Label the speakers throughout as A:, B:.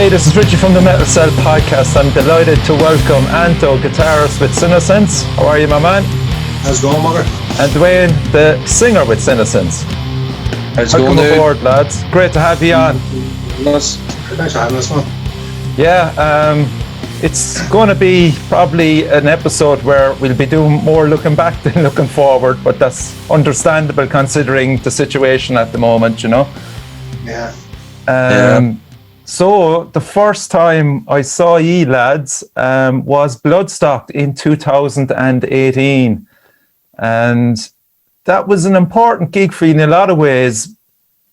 A: Hey, this is Richie from the Metal Cell podcast. I'm delighted to welcome Anto, guitarist with Sinocence. How are you, my man?
B: How's it going, Mugger?
A: And Duane, the singer with Sinocence.
B: How's it going,
A: Welcome aboard, lads. Great to have you on.
B: Thanks for having us, man.
A: Yeah, it's going to be probably an episode where we'll be doing more looking back than looking forward, but that's understandable considering the situation at the moment, you know?
B: Yeah.
A: So the first time I saw ye lads was Bloodstock in 2018, and that was an important gig for you in a lot of ways,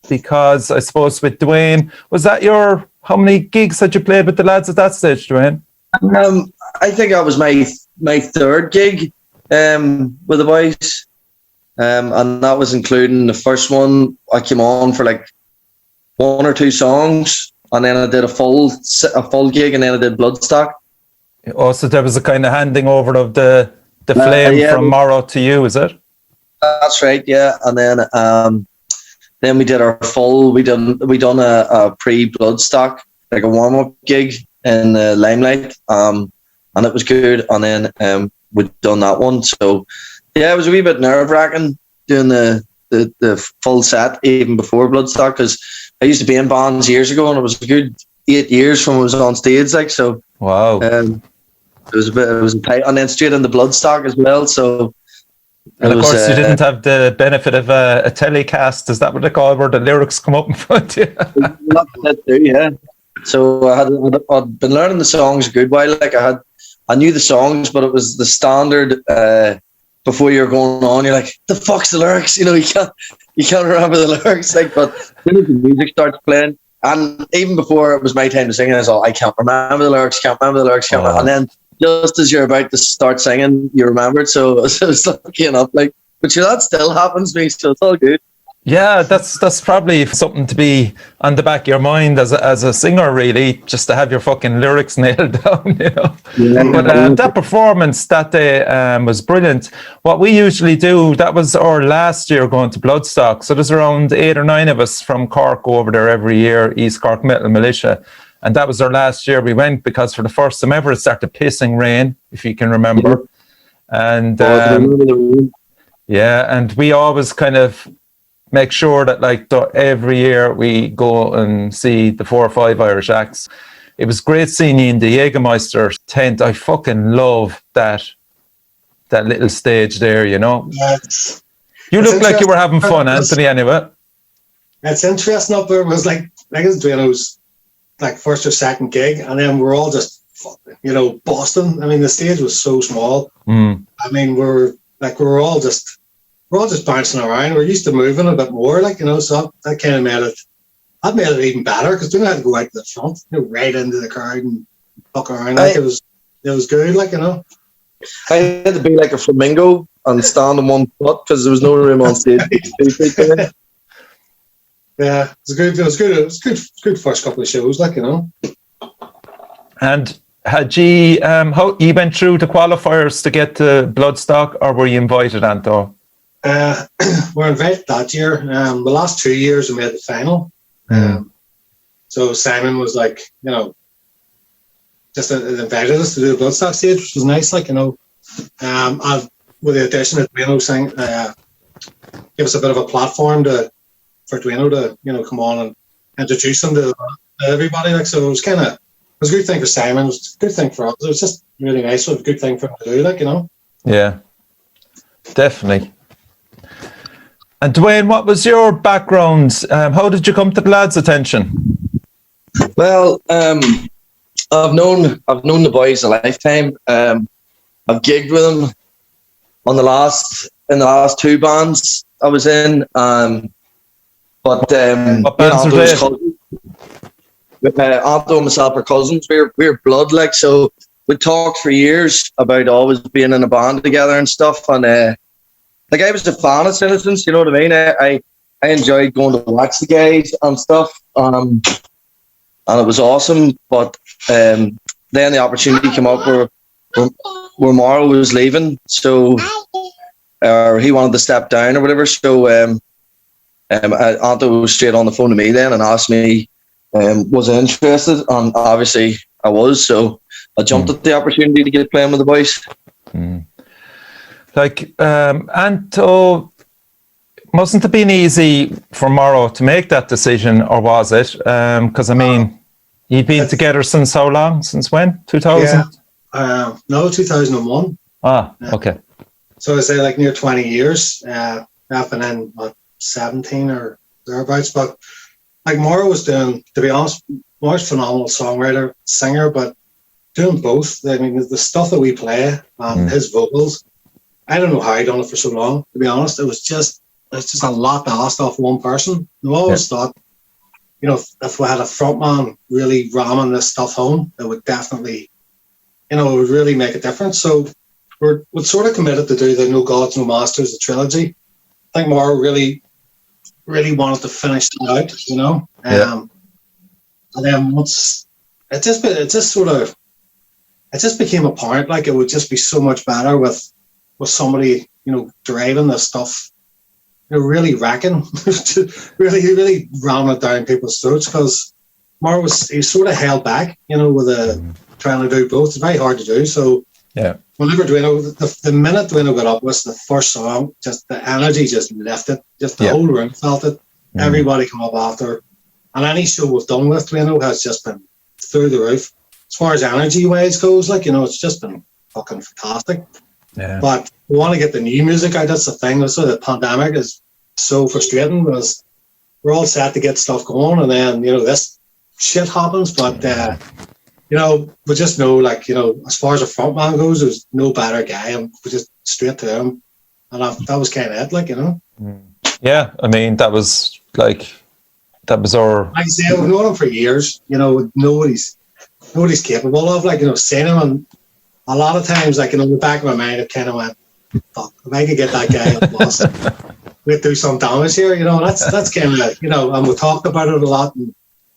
A: because I suppose with Duane, was that how many gigs had you played with the lads at that stage, Duane?
C: I think that was my third gig with the boys, and that was including the first one. I came on for like one or two songs, and then I did a full gig, and then I did Bloodstock.
A: Oh, so there was a kind of handing over of the flame from Morrow to you, is it?
C: That's right, yeah. And then we did our full. We done a pre-Bloodstock, like a warm-up gig in the Limelight, and it was good. And then we'd done that one. So yeah, it was a wee bit nerve-wracking doing the full set even before Bloodstock, because I used to be in bands years ago, and it was a good 8 years from when I was on stage, like, so.
A: Wow.
C: It was a tight, and then straight into Bloodstock as well. So.
A: And of course, you didn't have the benefit of a telecast. Is that what they call it, where the lyrics come up in front of you?
C: Yeah. So I'd been learning the songs a good while. Like I knew the songs, but it was the standard. Before you're going on, you're like, the fuck's the lyrics? You know, you can't remember the lyrics. Like, but then the music starts playing, and even before it was my time to sing, I was all, I can't remember the lyrics. And then just as you're about to start singing, you remember it. So it's lucky enough. Like, but sure, that still happens to me. So it's all good.
A: Yeah, that's probably something to be on the back of your mind as a singer, really, just to have your fucking lyrics nailed down, you know. Yeah. But that performance that day was brilliant. What we usually do, that was our last year going to Bloodstock. So there's around 8 or 9 of us from Cork go over there every year, East Cork Metal Militia. And that was our last year we went, because for the first time ever, it started pissing rain, if you can remember. And yeah, and we always kind of make sure that every year we go and see the 4 or 5 Irish acts. It was great seeing you in the Jägermeister tent. I fucking love that little stage there, you know. You look like you were having fun, Anthony, anyway.
B: It's interesting up there. It was like it was Duane's like first or second gig, and then we're all just, you know, Boston. I mean, the stage was so small. I mean, we're all just bouncing around. We're used to moving a bit more, like, you know, so that kind of made it even better, because we didn't have to go out to the front, you know, right into the crowd and fuck around. Like, it was good, like, you know.
C: I had to be like a flamingo and stand on one foot because there was no room on stage.
B: Yeah, it was good first couple of shows, like, you know.
A: And had you how you went through the qualifiers to get to Bloodstock, or were you invited, Anto?
B: We're invited that year. The last 2 years we made the final. So Simon was like, you know, just invited us to do the Bloodstock stage, which was nice, like, you know. With the addition of Duane saying, give us a bit of a platform for Duane to, you know, come on and introduce him to everybody. Like, so it was a good thing for Simon. It was a good thing for us. It was just really nice. So it was a good thing for him to do, like, you know. Yeah,
A: definitely. And Duane, what was your background? How did you come to the lads' attention?
C: Well, I've known the boys a lifetime. I've gigged with them in the last 2 bands I was in. What bands were they? Anto and myself are cousins. We're blood, like, so we talked for years about always being in a band together and stuff. And like, I was a fan of Sinocence, you know what I mean? I enjoyed going to watch the guys and stuff, and it was awesome. But then the opportunity came up where Morrow was leaving, so he wanted to step down or whatever. So Anto was straight on the phone to me then and asked me was interested, and obviously I was, so I jumped at the opportunity to get playing with the boys.
A: Like, Anto, mustn't have been easy for Morrow to make that decision, or was it? Because, I mean, you've been together since how long? Since when? 2000?
B: Yeah. No, 2001.
A: Ah, okay.
B: So I say like near 20 years. I've been in, 17 or thereabouts. But like Morrow was doing, to be honest, Morrow's a phenomenal songwriter, singer, but doing both. I mean, the stuff that we play and his vocals, I don't know how he done it for so long, to be honest. It's just a lot to ask off one person. I always thought, you know, if we had a frontman really ramming this stuff home, it would definitely, you know, it would really make a difference. So we're sort of committed to do the No Gods, No Masters, the trilogy. I think Morrow really wanted to finish it out, you know. And then once it just became apparent, like it would just be so much better with somebody, you know, driving this stuff, you know, really wrecking, really ramming it down people's throats, because Morrow he sort of held back, you know, with trying to do both. It's very hard to do. So whenever Duane, the minute Duane got up with the first song, just the energy just lifted, just the whole room felt it. Everybody come up after, and any show we've done with Duane has just been through the roof. As far as energy wise goes, like, you know, it's just been fucking fantastic. Yeah. But we want to get the new music out. That's the thing. So the pandemic is so frustrating, because we're all set to get stuff going, and then, you know, this shit happens. But you know, we just know, like, you know, as far as a frontman goes, there's no better guy, and we just straight to him, and that was kind of it, like, you know.
A: Yeah, I mean, that was our.
B: Like I say, we've known him for years. You know, nobody's capable of, like, you know, seeing him, and a lot of times, like, you know, in the back of my mind, it kind of went, fuck, if I could get that guy at lost, we'd do some damage here, you know. That's kind of like, you know, and we talked about it a lot, and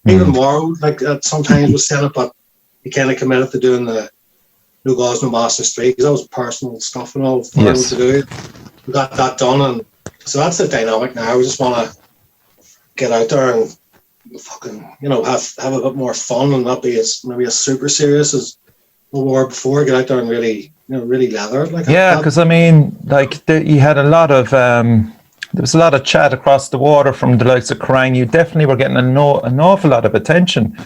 B: even Morrow, like, sometimes we said it, but he kind of committed to doing the No Gods, No Masters 3, because that was personal stuff and all for him to do. We got that done, and so that's the dynamic now. We just want to get out there and fucking, you know, have a bit more fun, and not be maybe as super serious as we were before. Get out there and really, you know, really leather it. Like,
A: yeah, because I mean, like, you had a lot of there was a lot of chat across the water from the likes of Kerrang. You definitely were getting an awful lot of attention.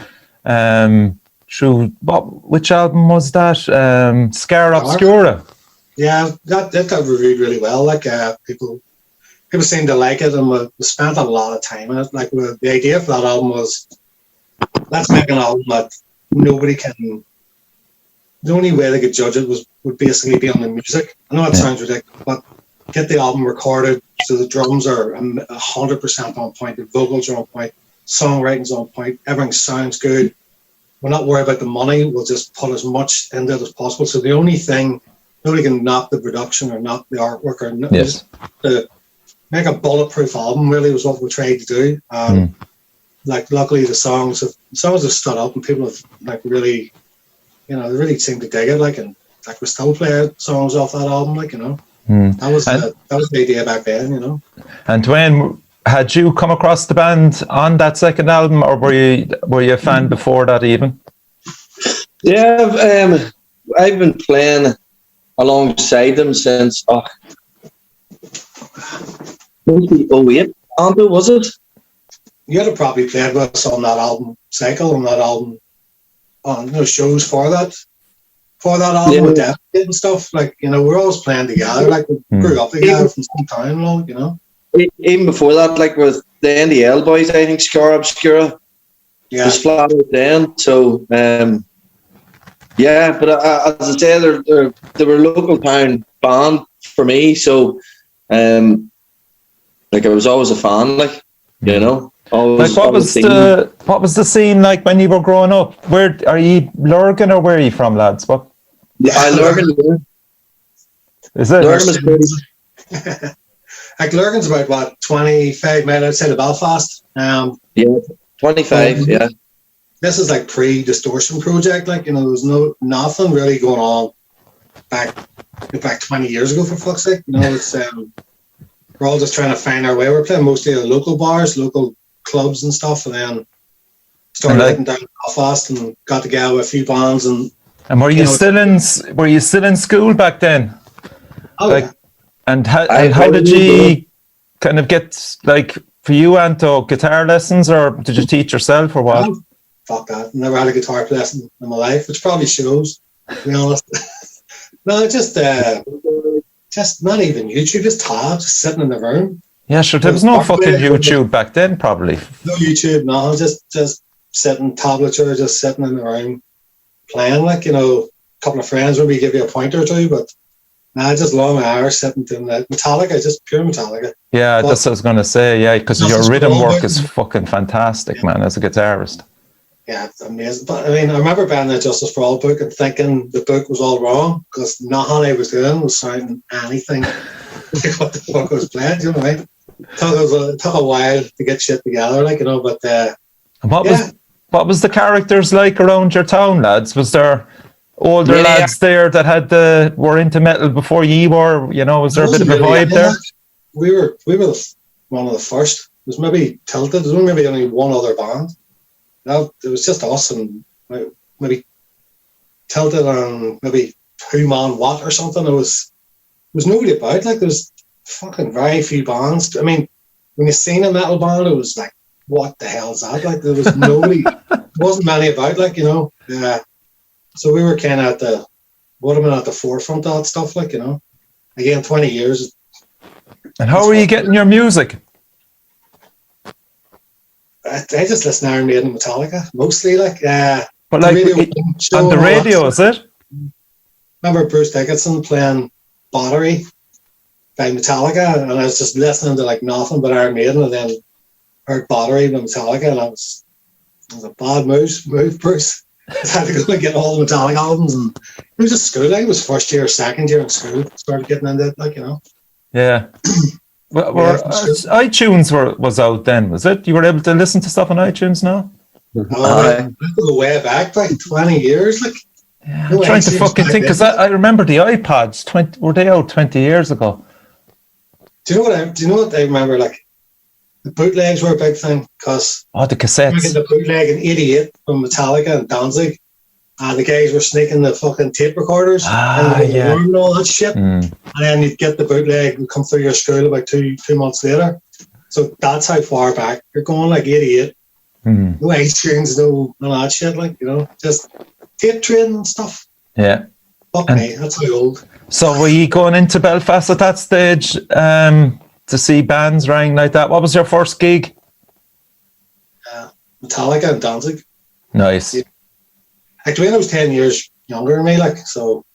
A: Through which album was that? Scar Obscura.
B: Yeah, that got reviewed really well. Like, people seem to like it, and we spent a lot of time in it. Like, the idea for that album was, let's make an album that nobody can. The only way they could judge it would basically be on the music. I know that sounds ridiculous, but get the album recorded so the drums are 100% on point, the vocals are on point, songwriting's on point, everything sounds good. We're not worried about the money. We'll just put as much into it as possible. So the only thing, nobody can knock the production or knock the artwork, or to make a bulletproof album, really, was what we tried to do. Like, luckily the songs have stood up, and people have, like, really, you know, they really seem to dig it. Like, and like, we still play songs off that album, like, you know. That was the idea back then, you know. And
A: Duane, had you come across the band on that second album, or were you a fan before that even?
C: Yeah, I've been playing alongside them since maybe 08. Anto, was it?
B: You had to probably played with us on that album cycle, on shows for that album with Death and stuff. Like, you know, we're always playing together. Like, we grew up together from some time, you know.
C: Even before that, like, with the NDL boys, I think Scar Obscura was flat out then. So, but as I say, they were a local town band for me. So, like, I was always a fan, like, you know. Always,
A: like, what was the scene like when you were growing up? Where are you, Lurgan, or where are you from, lads? What?
C: Yeah, Lurgan.
A: Is it?
C: Lurgan is pretty.
B: Like, Lurgan's about, what, 25 miles outside of Belfast?
C: Yeah, 25, yeah.
B: This is like pre-Distortion project, like, you know, there was nothing really going on back 20 years ago, for fuck's sake. You know, it's we're all just trying to find our way. We're playing mostly at local bars, local clubs and stuff, and then started heading down to Belfast and got together with a few bands. And
A: were you still in school back then?
B: Oh, yeah.
A: And how did you kind of get, like, for you, Anto, guitar lessons, or did you teach yourself, or what?
B: Oh, fuck that. Never had a guitar lesson in my life, which probably shows, to be honest. No, just not even YouTube, just tabs, just sitting in the room.
A: Yeah, sure. There was no fucking YouTube back then, probably.
B: No YouTube, no. Just sitting, tablature, just sitting in the room, playing, like, you know, a couple of friends maybe give you a pointer or two, but just long hours sitting doing that. Metallica, just pure Metallica.
A: Yeah, that's what I was going to say, yeah, because your rhythm work is fucking fantastic, man, as a guitarist. Yeah,
B: it's amazing. But I mean, I remember buying the Justice for All book and thinking the book was all wrong because nothing I was doing was sounding anything like what the fuck I was playing, you know what I mean? It took a while to get shit together, like, you know, but
A: what was the characters like around your town, lads? Was there older lads there that were into metal before ye were? You know, was there a bit of a vibe there?
B: We were one of the first. It was maybe Tilted. There was maybe only one other band. No, it was just us and maybe Tilted and maybe Who Man What or something. There was nobody about. Like, there was fucking very few bands. I mean, when you seen a metal band, it was like, what the hell's that? Like, there was nobody, wasn't many about, like, you know. Yeah. So we were kind of would have been at the forefront of that stuff, like, you know. Again, 20 years.
A: And how were you getting your music?
B: I just listen to Iron Maiden and Metallica, mostly, like.
A: But like, on the radio, is it?
B: Remember Bruce Dickinson playing Battery by Metallica, and I was just listening to, like, nothing but Iron Maiden, and then heard Battery by Metallica, and it was a bad move, Bruce. I had to go and get all the Metallica albums, and it was just school. Like, it was first year, second year in school. Started getting into it, like, you know. Yeah.
A: iTunes was out then, was it? You were able to listen to stuff on iTunes now?
B: This was way back, like 20 years. Like,
A: yeah, I'm trying to fucking think, because I remember the iPods. Were they out 20 years ago?
B: Do you know what I remember? Like, the bootlegs were a big thing, because
A: the cassettes.
B: The bootleg in '88 from Metallica and Danzig, and the guys were sneaking the fucking tape recorders and all that shit. And then you'd get the bootleg and come through your school about two months later. So that's how far back you're going, like 88. No iTunes, no that shit, like, you know, just tape trading and stuff.
A: Yeah.
B: Fuck me, that's how old.
A: So were you going into Belfast at that stage to see bands ring like that? What was your first gig?
B: Metallica and Danzig.
A: Nice.
B: Yeah. Like, Duane was 10 years younger than me, like, so.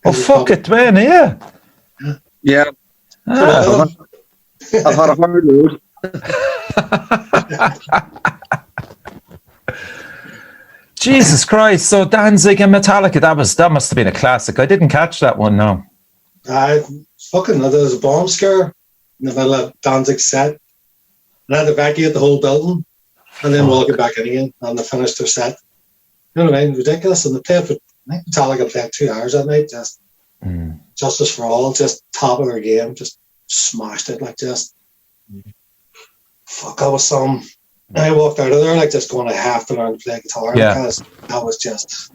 A: Oh, fuck it, Duane, yeah.
C: Yeah. I've had a hard road.
A: Jesus Christ! So Danzig and Metallica, that must have been a classic. I didn't catch that one. No.
B: There was a bomb scare in the middle of Danzig's set, and I had to evacuate the whole building, and then walk it back in again, and they finished their set. You know what I mean? Ridiculous. And they played I think Metallica played 2 hours that night. Just Justice for All, just top of their game, just smashed it, like, just. Fuck, that was some. I walked out of there like just going, I have to learn to play guitar, because that was just.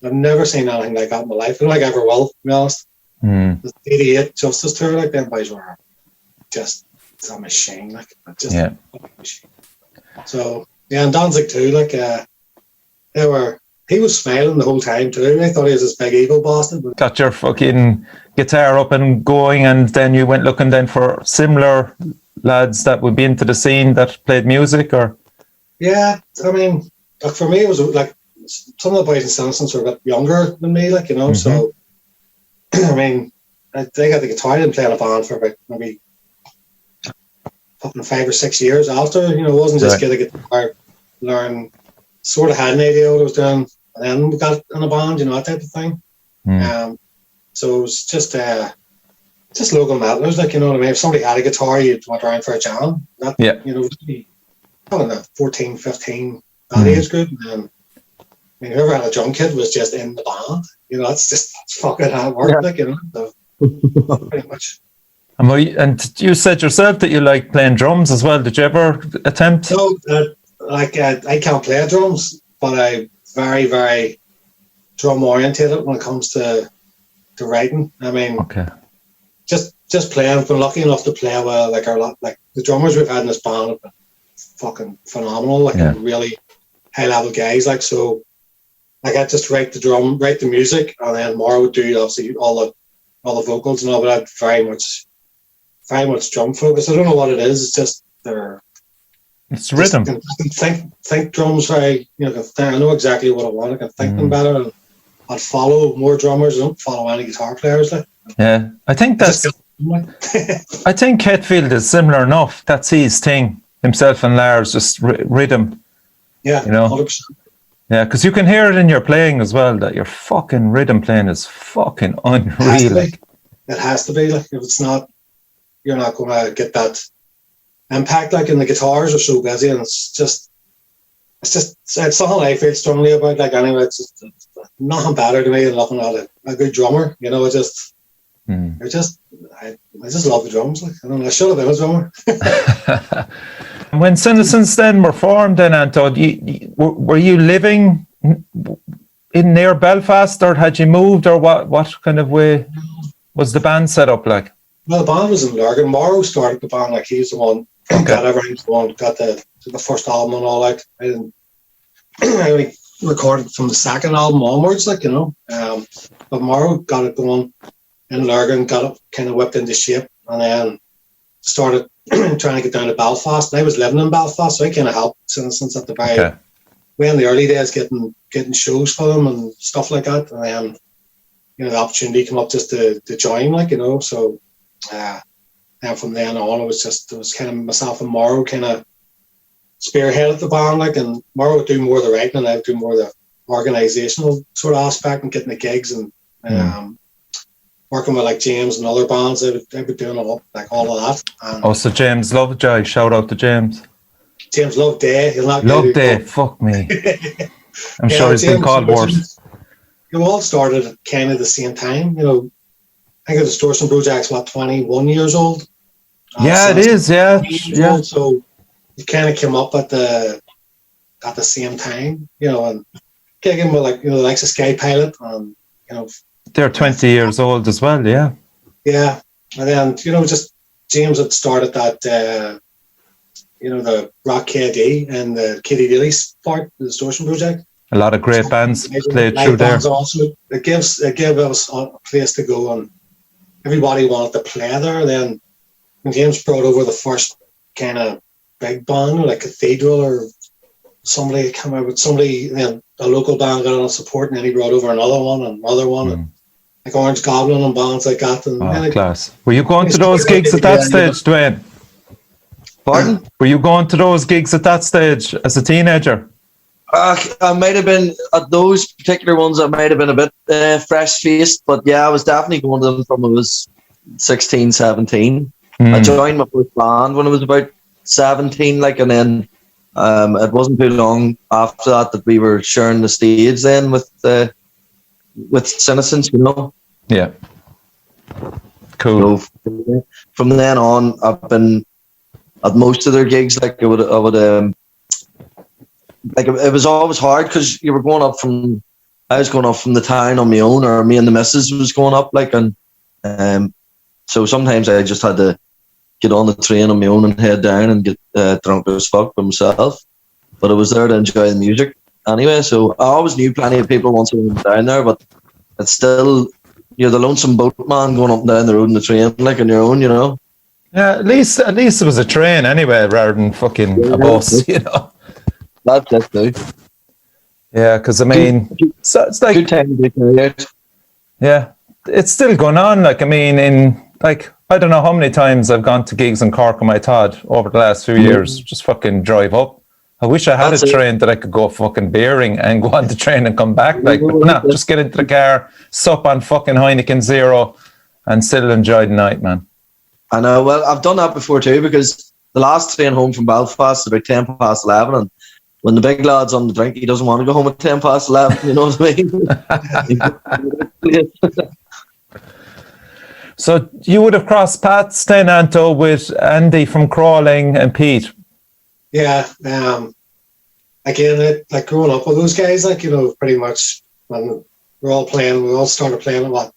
B: I've never seen anything like that in my life. I don't think I ever will, to be honest. The 88 Justice tour, like, them boys were just a machine, like, just a machine. So and Danzig too, like, he was smiling the whole time too. I thought he was this big evil bastard.
A: Got your fucking guitar up and going, and then you went looking then for similar lads that would be into the scene that played music, or? Yeah,
B: I mean, like, for me, it was like some of the boys in Sinocence were a bit younger than me, like, you know, so, I mean, they got the guitar. I didn't play in a band for about maybe 5 or 6 years after, you know. It wasn't just get a guitar, learn, sort of had an idea what I was doing, and then we got in a band, you know, that type of thing. So it was just local metalers, like, you know what I mean? If somebody had a guitar, you'd went around for a jam. You know, probably the 14, 15, that age group. And then, I mean, whoever had a drum kit was just in the band. You know, that's fucking how it worked, like, you know. So, pretty much.
A: And you said yourself that you like playing drums as well. Did you ever attempt?
B: No, like I can't play drums, but I very, very drum orientated when it comes to writing. I mean,
A: Okay.
B: just playing. I've been lucky enough to play well. Like the drummers we've had in this band have been fucking phenomenal. Like really high level guys. Like so, like I just write the music, and then Maura would do obviously all the vocals and all. But I'd very much drum focus. I don't know what it is. It's just
A: it's rhythm.
B: I can think drums very. I know exactly what I want. I can think them better, and I'd follow more drummers. I don't follow any guitar players. Like
A: yeah, I think that's. I think Hetfield is similar enough. That's his thing. Himself and Lars just rhythm.
B: Yeah, 100%.
A: Yeah, because you can hear it in your playing as well. That your fucking rhythm playing is fucking unreal.
B: It has to be. Like if it's not, you're not going to get that impact. Like, and the guitars are so busy, and it's something I feel strongly about. Like anyway, it's nothing better to me than looking at a good drummer. I just love the drums. Like I should have been a drummer.
A: When Sinocence then were formed, then Anto, were you living in near Belfast, or had you moved, or what kind of way was the band set up like?
B: Well, the band was in Lurgan. Morrow started the band. Like he's the one got everything. The one got the first album and all that. I only recorded from the second album onwards, like but Morrow got it going in Lurgan, got it kind of whipped into shape, and then started trying to get down to Belfast. And I was living in Belfast, so I kind of helped Sinocence at the very way in the early days, getting shows for them and stuff like that. And then the opportunity came up just to join, like so. And from then on, it was kind of myself and Morrow kind of spearheaded the band, like, and Morrow would do more of the writing, and I would do more of the organizational sort of aspect and getting the gigs and working with like James and other bands. I would be doing all of that. And
A: so James Lovejoy, shout out to James.
B: James Loveday, he'll not
A: Loveday, fuck me. I'm sure he's been called worse.
B: You all started kind of the same time, I think the Distortion Project's 21 years old.
A: Yeah, it is. Yeah.
B: Old, so it kind of came up at the same time, and gigging with like the likes of Sky Pilot, and
A: they're 20 years old as well. Yeah.
B: Yeah, and then just James had started that the Rock KD and the Katie Daly's part, the Distortion Project.
A: A lot of great bands played through there.
B: Also, it gave us a place to go, and everybody wanted to play there. Then when James brought over the first kind of big band, like Cathedral or somebody came out with somebody, then a local band got on support, and then he brought over another one and another one, and like Orange Goblin and bands like that. And
A: class. Were you going to those gigs at that stage, Duane?
C: Pardon?
A: Were you going to those gigs at that stage as a teenager?
C: I might have been, at those particular ones, I might have been a bit fresh-faced, but yeah, I was definitely going to them from I was 16, 17. I joined my first band when I was about 17, like, and then it wasn't too long after that we were sharing the stage then with Sinocence,
A: Yeah. Cool.
C: So from then on, I've been at most of their gigs, like I would like it was always hard because I was going up from the town on my own, or me and the missus was going up, like, and so sometimes I just had to get on the train on my own and head down and get drunk as fuck by myself. But I was there to enjoy the music anyway, so I always knew plenty of people once I went down there, but it's still, you're the lonesome boatman going up and down the road in the train, like, on your own,
A: Yeah, at least it was a train anyway, rather than fucking a bus,
C: That's too.
A: Yeah, because I mean, so it's like
C: good time to carry out.
A: Yeah, it's still going on. Like, I mean, in like, I don't know how many times I've gone to gigs in Cork on my Todd over the last few years. Just fucking drive up. I wish I had a train that I could go fucking beering and go on the train and come back. Like, but no, just get into the car, sup on fucking Heineken Zero, and still enjoy the night, man.
C: I know. Well, I've done that before too, because the last train home from Belfast is about 11:10, and when the big lad's on the drink, he doesn't want to go home at 11:10. You know what I mean?
A: So you would have crossed paths then, Anto, with Andy from Crawling and Pete.
B: Yeah, again, like growing up with those guys, like, you know, pretty much when we all started playing at what,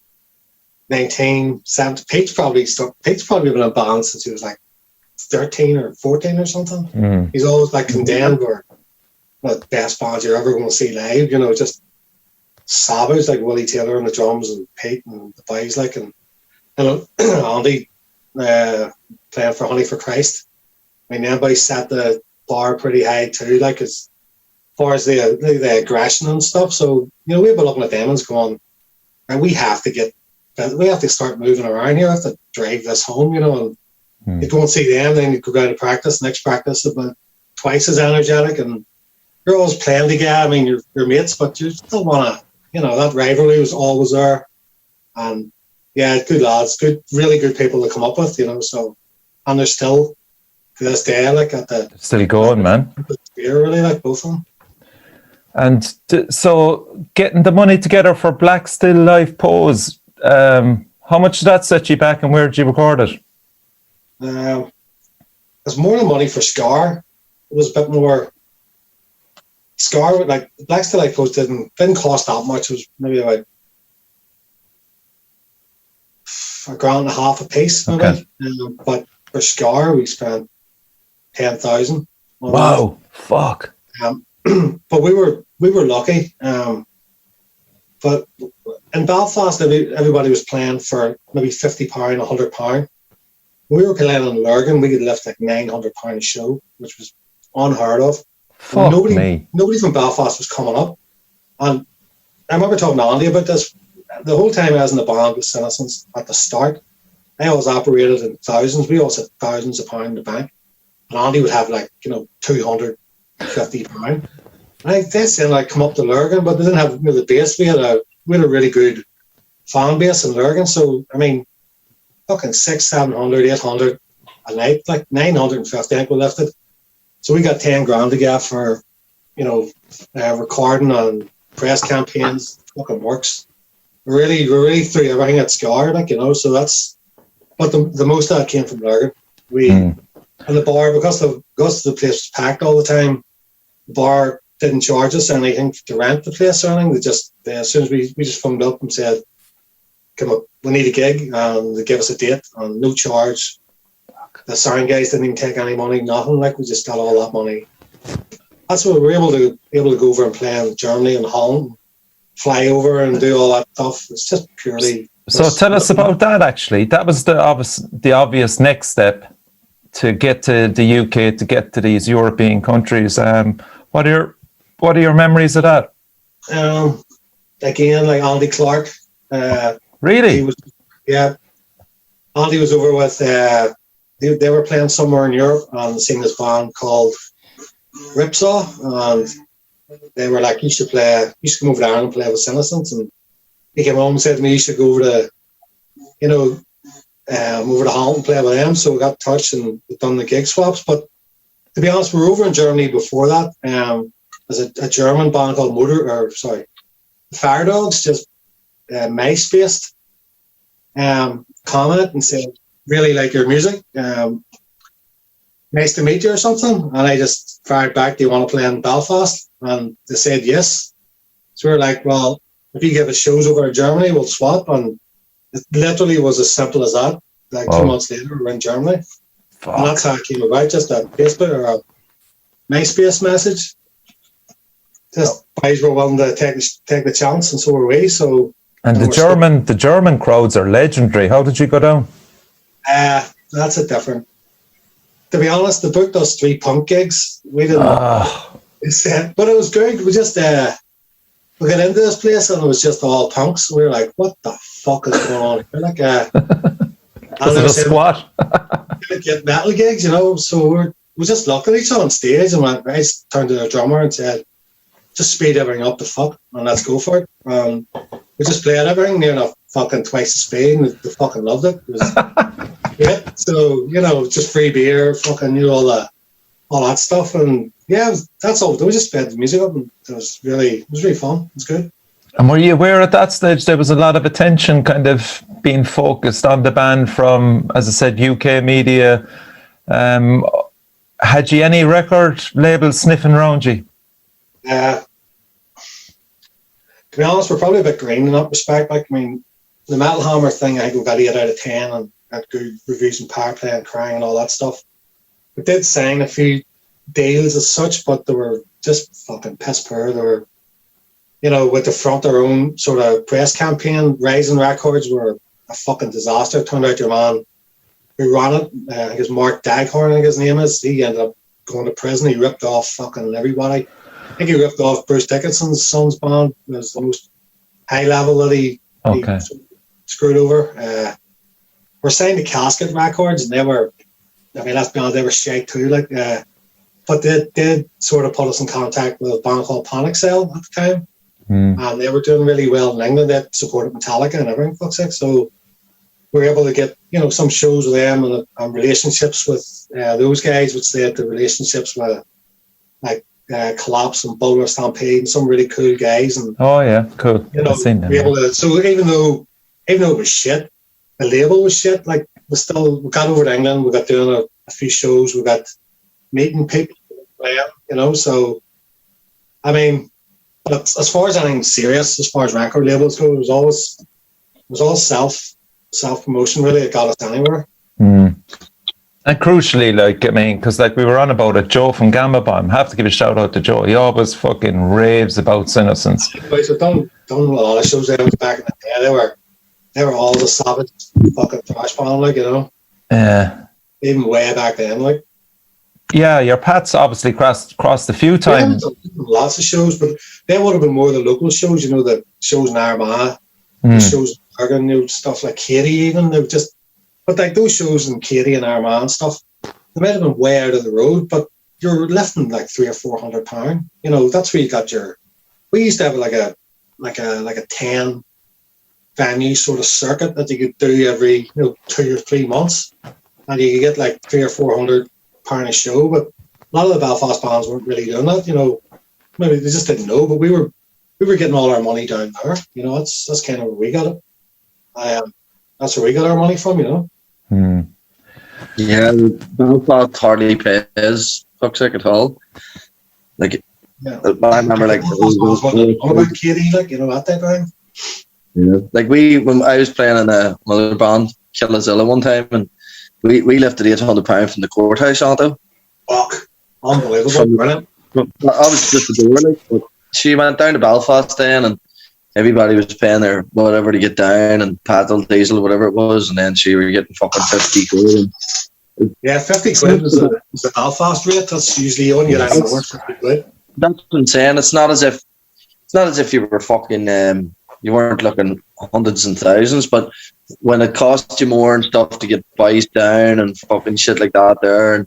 B: 19, 17. Pete's probably been in a band since he was like 13 or 14 or something. He's always like condemned or one of the best bands you're ever going to see live, you know, just savage, like Willie Taylor on the drums and Pete and the boys, like, and Andy playing for Honey for Christ. I mean, everybody set the bar pretty high too, like, as far as the aggression and stuff. So, you know, we've been looking at them and going, and we have to start moving around here. We have to drive this home, you know, and you go and see them, then you go down to practice, next practice, about twice as energetic, and you're always playing together. I mean, you're mates, but you still want to, you know, that rivalry was always there. And yeah, good lads, really good people to come up with, you know, so, and they're still, to this day, like, at the...
A: Still going, man.
B: Really, like, both of them.
A: And so, getting the money together for Black Still Life Pose, how much did that set you back, and where did you record it?
B: There's more than money for Scar. It was a bit more... Scar, like, Black Still Life Pose didn't cost that much. It was maybe about $1.50 a piece, maybe.
A: Okay.
B: But for Scar, we spent 10,000.
A: Wow, fuck.
B: But we were lucky. But in Belfast, everybody was playing for maybe £50, £100. We were playing in Lurgan, we could lift like £900 a show, which was unheard of. Nobody from Belfast was coming up. And I remember talking to Andy about this. The whole time I was in the band with Sinocence at the start, I always operated in thousands. We always had thousands of pounds in the bank. And Andy would have like, you know, £250. And they said like come up to Lurgan, but they didn't have, you know, the base. We had a really good fan base in Lurgan. So I mean, fucking 600, 700, 800 a night, like 950 I think we lifted. So we got 10 grand to get for, you know, recording and press campaigns, fucking works. We really threw everything at Scar, like, you know, so that's, but the most of that came from Lurgan. And the bar, because the place was packed all the time, the bar didn't charge us anything to rent the place or anything. They just, as soon as we just phoned up and said, come up, we need a gig, and they gave us a date and no charge. The sound guys didn't even take any money, nothing, like, we just got all that money. That's what we were able to go over and play in Germany and Holland, fly over and do all that stuff. It's just purely...
A: So tell us about that, actually. That was the obvious next step to get to the UK, to get to these European countries. What are your memories of that?
B: Again, like Andy Clark.
A: Really?
B: Andy was over with... They were playing somewhere in Europe and seeing this band called Riffs, and they were like, you should come over to Ireland and play with Sinocence. And he came home and said to me, you should go over to, you know, over to Holland and play with them. So we got in touch and we've done the gig swaps. But to be honest, we were over in Germany before that. There's a German band called Fire Dogs, just MySpace, commented and said, really like your music, nice to meet you or something. And I just fired back, do you want to play in Belfast? And they said yes. So we were like, well, if you give us shows over in Germany, we'll swap. And it literally was as simple as that. Like 2 months later, we were in Germany. Fuck. And that's how it came about, just a Facebook or a MySpace message. Just guys were willing to take the chance, and so were we. So,
A: and the German crowds are legendary. How did you go down?
B: That's a different. To be honest, they booked us 3 punk gigs. We didn't. But it was good. We just we got into this place and it was just all punks. We were like, "What the fuck is going on here?" Like,
A: was it a squat?
B: Get metal gigs, you know. So we just looked at each other on stage and I turned to the drummer and said, "Just speed everything up the fuck and let's go for it." We just played everything near fucking twice the speed, and they fucking loved it. It was great. So, you know, just free beer, fucking, you know, all that stuff, and yeah, that's all. We just played the music up, and it was really fun. It was good.
A: And were you aware at that stage there was a lot of attention kind of being focused on the band from, as I said, UK media? Had you any record labels sniffing around you?
B: To be honest, we're probably a bit green in that respect. Like, I mean, the Metal Hammer thing, I think we got 8 out of 10 and had good reviews and Power Play and Crying and all that stuff. We did sign a few deals as such, but they were just fucking piss poor. They were, you know, with the front their own sort of press campaign. Rising Records were a fucking disaster. Turned out your man who ran it, I think it's Mark Daghorn, I think his name is, he ended up going to prison. He ripped off fucking everybody. I think he ripped off Bruce Dickinson's son's band. It was the most high level that he screwed over. We're signed to Casket Records, and they were, I mean, let's be honest, they were shake too. Like, but they did sort of put us in contact with a band called Panic Cell at the time, and they were doing really well in England. They supported Metallica and everything, fuck's sake. So we were able to get, you know, some shows with them and relationships with those guys, which they had the relationships with, like Collapse and Boulder Stampede and some really cool guys. And
A: oh yeah, cool.
B: You know,
A: I've seen them,
B: be able to, so even though it was shit, the label was shit. Like we got over to England. We got doing a few shows. We got meeting people, you know. So I mean, but as far as anything serious, as far as record labels go, it was all self promotion. Really, it got us anywhere.
A: And crucially, like, I mean, because like we were on about it, Joe from Gamma Bomb, have to give a shout out to Joe. He always fucking raves about Sinocence.
B: Boys, we've done a lot of shows there back in the day. They were all the savage fucking thrash band, like, you know. Yeah. Even way back then, like.
A: Yeah, your paths obviously crossed a few times.
B: Lots of shows, but they would have been more the local shows, you know, the shows in Armagh, the shows in Bergen, you know, stuff like Katie even. They were just, but like those shows in Katie and Armagh and stuff, they might have been way out of the road, but you're lifting like £300 or £400. You know, that's where you got your. We used to have like a 10 venue sort of circuit that you could do every, you know, 2 or 3 months, and you could get like £300 or £400 a show. But a lot of the Belfast bands weren't really doing that. You know, maybe they just didn't know. But we were getting all our money down there. You know, that's kind of where we got it. That's where we got our money from. You know.
C: Yeah, Belfast hardly pays fuck's sake at all. Like, yeah. I remember like
B: what about Katie, like, you know, that type of thing.
C: Yeah, like when I was playing in another band, Killazilla, one time, and we lifted £800 from the courthouse, Anto.
B: Fuck, unbelievable, brilliant.
C: I was just a door, like, but she went down to Belfast then, and everybody was paying their whatever to get down, and petrol, diesel, whatever it was, and then she were getting fucking 50 quid.
B: Yeah, 50 quid is the Belfast rate. That's usually on your end. 50 quid.
C: That's what I'm saying. It's not as if you were fucking. You weren't looking hundreds and thousands, but when it cost you more and stuff to get buys down and fucking shit like that there, and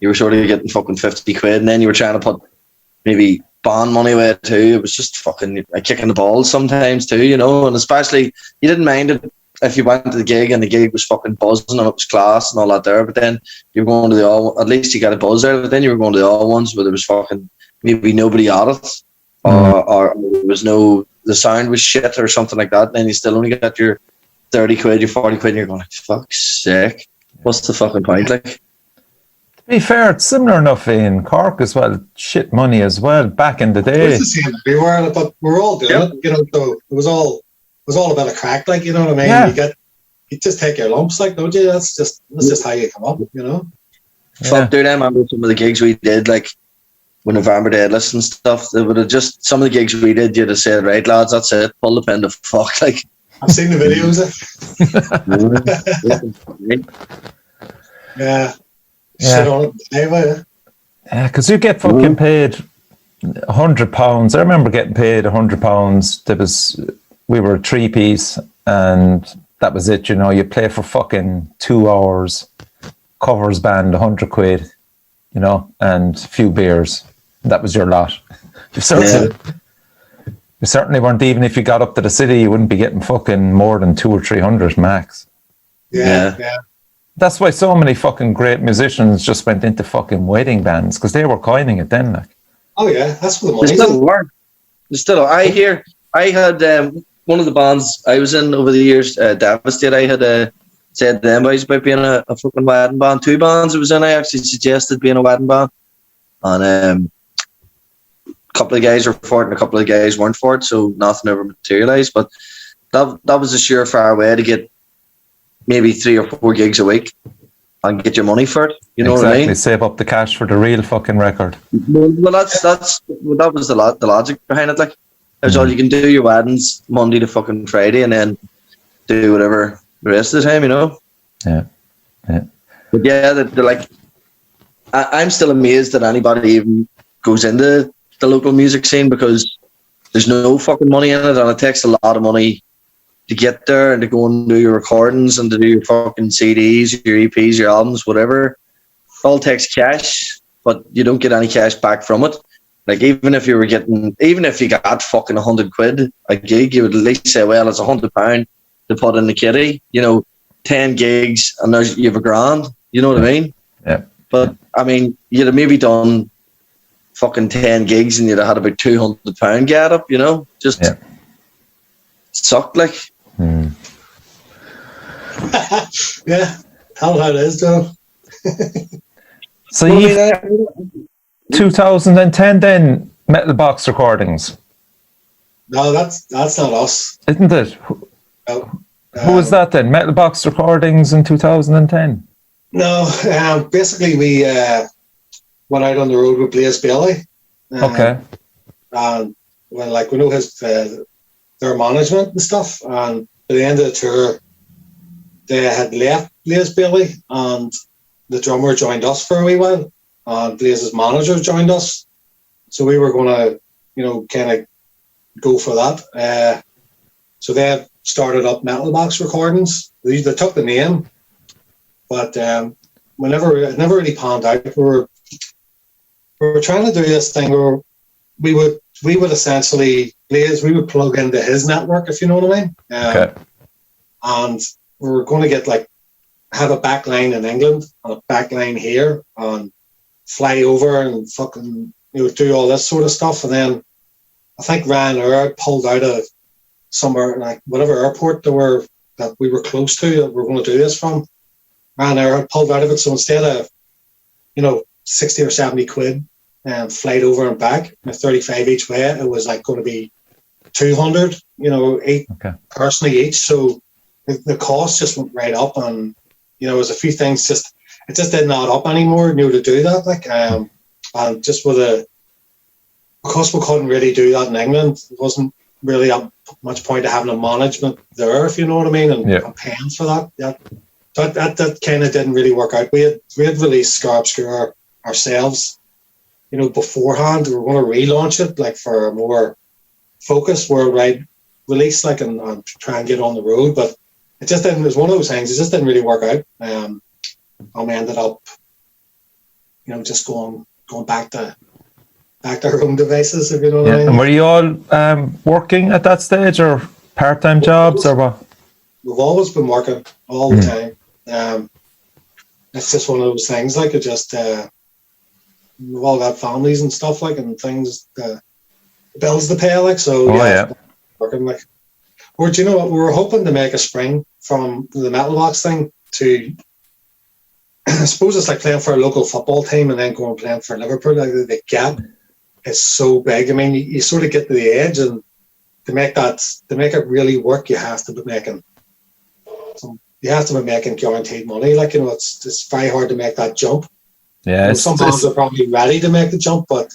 C: you were sort of getting fucking 50 quid, and then you were trying to put maybe band money away too. It was just fucking a kick in the balls sometimes too, you know. And especially you didn't mind it if you went to the gig and the gig was fucking buzzing and it was class and all that there, but then you were going to the all, at least you got a buzz out of it. Then you were going to the all ones where there was fucking maybe nobody at it, or there was no, the sound was shit or something like that, and then you still only got your 30 quid, your 40 quid, and you're going, fuck's sake, what's the fucking point? Like,
A: to be fair, it's similar enough in Cork as well. Shit money as well back in the day.
B: It's the same everywhere, but we're all doing it, you know. So it was all a bit of crack, like, you know what I mean? Yeah. You just take your lumps, like, don't you? That's just how you come up, you know.
C: Fuck, dude, I remember some of the gigs we did, like when November Deadlist and stuff. They would have just, some of the gigs we did, you'd have said, right, lads, that's it, pull the pin to fuck, like.
B: I've seen the videos. Yeah. Shit on it anyway.
A: Yeah, because you get fucking paid £100. I remember getting paid £100. We were a 3-piece, and that was it. You know, you play for fucking 2 hours, covers band, 100 quid, you know, and a few beers. That was your lot. You certainly weren't, even if you got up to the city, you wouldn't be getting fucking more than 200 or 300 max.
B: Yeah.
A: That's why so many fucking great musicians just went into fucking wedding bands, because they were coining it then, like.
B: Oh yeah, that's what the money.
C: I had one of the bands I was in over the years, Devastate. I had said to them boys about being a fucking wedding band. 2 bands I was in, I actually suggested being a wedding band, and couple of guys were for it and a couple of guys weren't for it, so nothing ever materialised. But that was a surefire way to get maybe 3 or 4 gigs a week and get your money for it. You know what I mean?
A: Save up the cash for the real fucking record.
C: Well, that was the logic behind it. Like, that's all you can do. Your weddings Monday to fucking Friday, and then do whatever the rest of the time. You know?
A: Yeah.
C: But yeah, they're like, I'm still amazed that anybody even goes into the local music scene, because there's no fucking money in it, and it takes a lot of money to get there and to go and do your recordings and to do your fucking CDs, your EPs, your albums, whatever. It all takes cash, but you don't get any cash back from it. Like, even if you got fucking 100 quid a gig, you would at least say, well, it's £100 to put in the kitty. 10 gigs and you have $1,000. You know what I mean?
A: Yeah.
C: But I mean, you'd have maybe done fucking 10 gigs and you'd have had about £200 get up. Just sucked like.
B: Yeah, how it is, though.
A: So 2010 then, Metal Box Recordings.
B: No, that's not us.
A: Isn't it?
B: No.
A: Who was that then? Metal Box Recordings in 2010?
B: No, basically we went out on the road with Blaze Bailey.
A: Okay.
B: And we know their management and stuff. And at the end of the tour, they had left Blaze Bailey, and the drummer joined us for a wee while, and Blaze's manager joined us. So we were going to, kind of go for that. So they started up Metal Box Recordings. They took the name, but it never really panned out. We were trying to do this thing where we would essentially, Blaze, we would plug into his network, if you know what I mean.
A: Okay.
B: And we were going to have a back line in England and a back line here, and fly over and fucking do all this sort of stuff. And then I think Ryanair pulled out of somewhere, like whatever airport that we were close to that we were going to do this from. Ryanair pulled out of it, so instead of 60 or 70 quid and flight over and back, 35 each way, it was going to be 200, 8 personally each. So the cost just went right up, and there was a few things it just didn't add up anymore. To do that, and just because we couldn't really do that in England, it wasn't really much point of having a management there, if you know what I mean, and paying for that. That kind of didn't really work out. We had released Scar Obscure ourselves, beforehand. We were going to relaunch it for a more focused worldwide release, and try and get on the road, but it just didn't. It was one of those things. It just didn't really work out. And we ended up, just going back to our own devices, if you know what I mean.
A: And were you all working at that stage, or part-time jobs, or what?
B: We've always been working all the time. It's just one of those things. It just we've all got families and stuff and things, bills to pay. So working Or do you know what? We were hoping to make a spring from the Metal Box thing to. I suppose it's like playing for a local football team and then going playing for Liverpool. The gap is so big. I mean, you sort of get to the edge, and to make it really work, you have to be making guaranteed money. It's very hard to make that jump.
A: Yeah,
B: some bands are probably ready to make the jump, but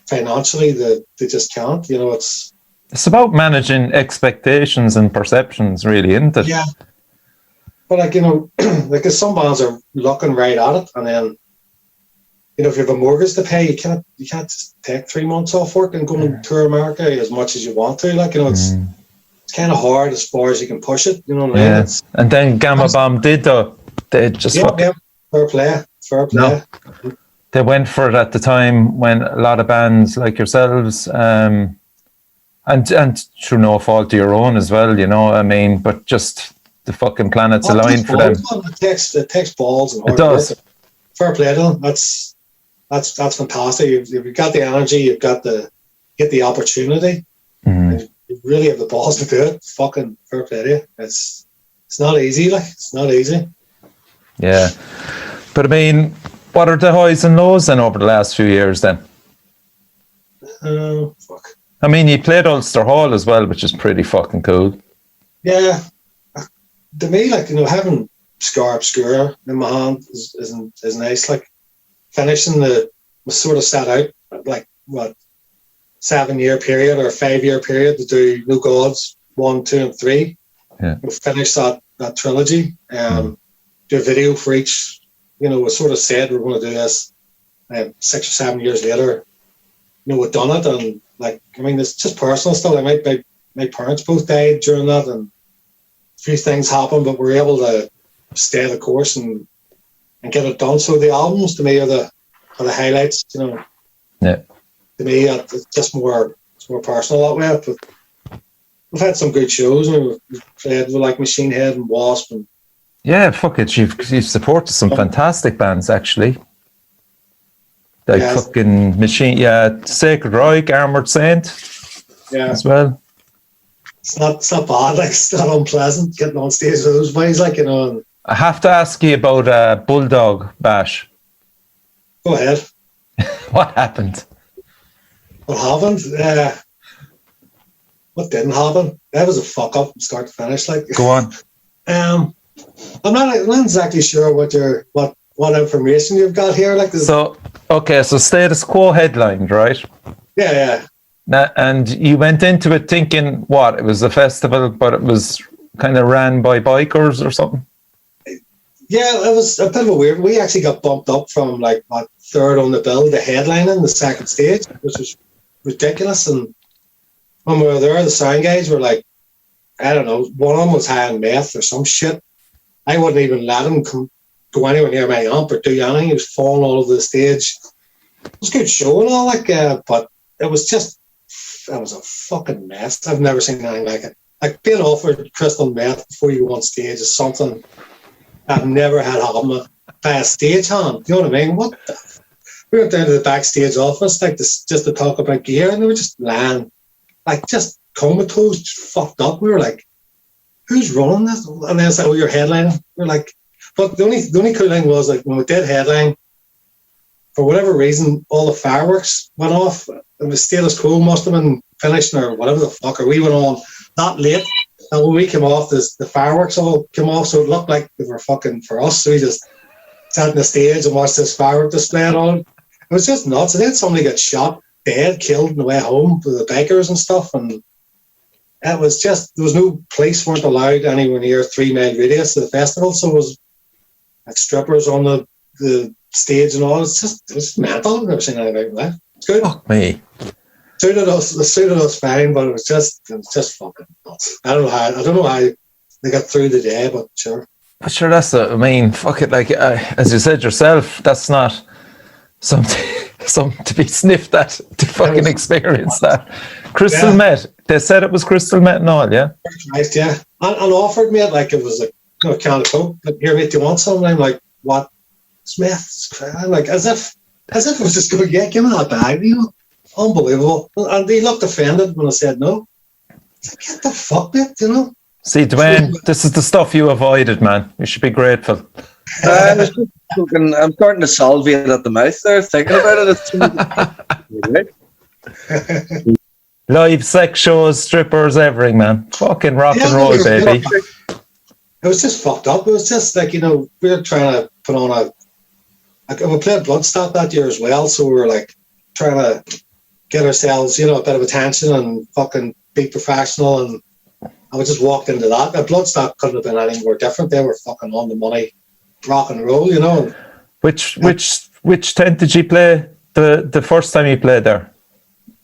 B: financially they just can't. It's
A: about managing expectations and perceptions, really, isn't it?
B: Yeah. But because some bands are looking right at it, and then if you have a mortgage to pay, you can't just take 3 months off work and go and tour America as much as you want to. It's kind of hard as far as you can push it. You know what I mean?
A: And then Gamma Bomb did though. They just
B: fair play.
A: No. They went for it at the time when a lot of bands like yourselves, and through no fault of your own as well, but just the fucking planets aligned for them.
B: It takes balls and hard
A: it does.
B: Work. Fair play to them. That's fantastic. You've got the energy, you've got get the opportunity. You really have the balls to do it. Fucking fair play to you. It's not easy. It's not easy.
A: Yeah, but I mean, what are the highs and lows then over the last few years then?
B: Fuck.
A: I mean, you played Ulster Hall as well, which is pretty fucking cool.
B: Yeah. To me, like, having Scar Obscura in my hand is nice. Like, finishing was sort of set out, like, 7-year period or a 5-year period to do No Gods 1, 2, and 3.
A: Yeah.
B: We'll finish that trilogy. Do a video for each. We sort of said we're going to do this. 6 or 7 years later, we've done it, and it's just personal stuff. Like my parents both died during that, and a few things happened, but we're able to stay the course and get it done. So the albums to me are the highlights.
A: Yeah.
B: To me, it's just more personal that way. But we've had some good shows. We've played with like Machine Head and Wasp, and
A: yeah, fuck it. You've supported some fantastic bands actually. Like fucking Machine, Sacred Reich, Armored Saint, as well.
B: It's not bad. Like, it's not unpleasant getting on stage with those boys. And
A: I have to ask you about Bulldog Bash.
B: Go ahead.
A: What happened?
B: What happened? What didn't happen? That was a fuck up from start to finish. Like,
A: go on.
B: I'm not exactly sure what information you've got here. Like,
A: so Status Quo headlined, right?
B: Yeah.
A: And you went into it thinking what? It was a festival, but it was kind of ran by bikers or something?
B: Yeah, it was a bit of a weird. We actually got bumped up from like third on the bill to headlining the second stage, which was ridiculous. And when we were there, the sound guys were like, I don't know, one of them was high on meth or some shit. I wouldn't even let him go anywhere near my amp or do anything. He was falling all over the stage. It was a good show and all, but it was a fucking mess. I've never seen anything like it. Like, being offered crystal meth before you go on stage is something I've never had happen by a stagehand. You know what I mean? We went down to the backstage office, just to talk about gear, and they were just lying, just comatose, just fucked up. We were like, who's running this? And then it's like, you're headlining. We're like, but the only cool thing was, like, when we did headline, for whatever reason, all the fireworks went off, and the Status Quo must have been finishing or whatever the fuck, or we went on that late. And when we came off, the fireworks all came off, so it looked like they were fucking for us. So we just sat on the stage and watched this firework display and all. It was just nuts. And then somebody got shot, dead, killed on the way home with the bikers and stuff. And it was just, there was no police weren't allowed anywhere near 3 mile radius of the festival. So it was like strippers on the stage and all. It was mental. I've never seen anything like that. It's good.
A: Fuck me.
B: Suited us fine, but it was just fucking nuts. I don't know how they got through the day, but sure.
A: But sure, fuck it. Like, as you said yourself, that's not something to be sniffed at, to fucking experience that. Crystal meth. They said it was crystal meth and all, yeah?
B: Nice, yeah. And offered me it like it was like, a can of Coke. Like, here, mate, do you want some? And I'm like, what? Smith? I'm like, as if it was just going, yeah, give me that bag, Unbelievable. And they looked offended when I said no. It's like, get the fuck, mate,
A: See, Duane, this is the stuff you avoided, man. You should be grateful.
C: I'm starting to salivate at the mouth there, thinking about it.
A: Live sex shows, strippers, everything, man. Fucking rock and roll, baby.
B: It was just fucked up. It was just like, we were trying to put on we played Bloodstock that year as well, so we were like trying to get ourselves, a bit of attention and fucking be professional, and we just walked into that. Bloodstock couldn't have been any more different. They were fucking on the money, rock and roll,
A: Which tent did you play the first time you played there?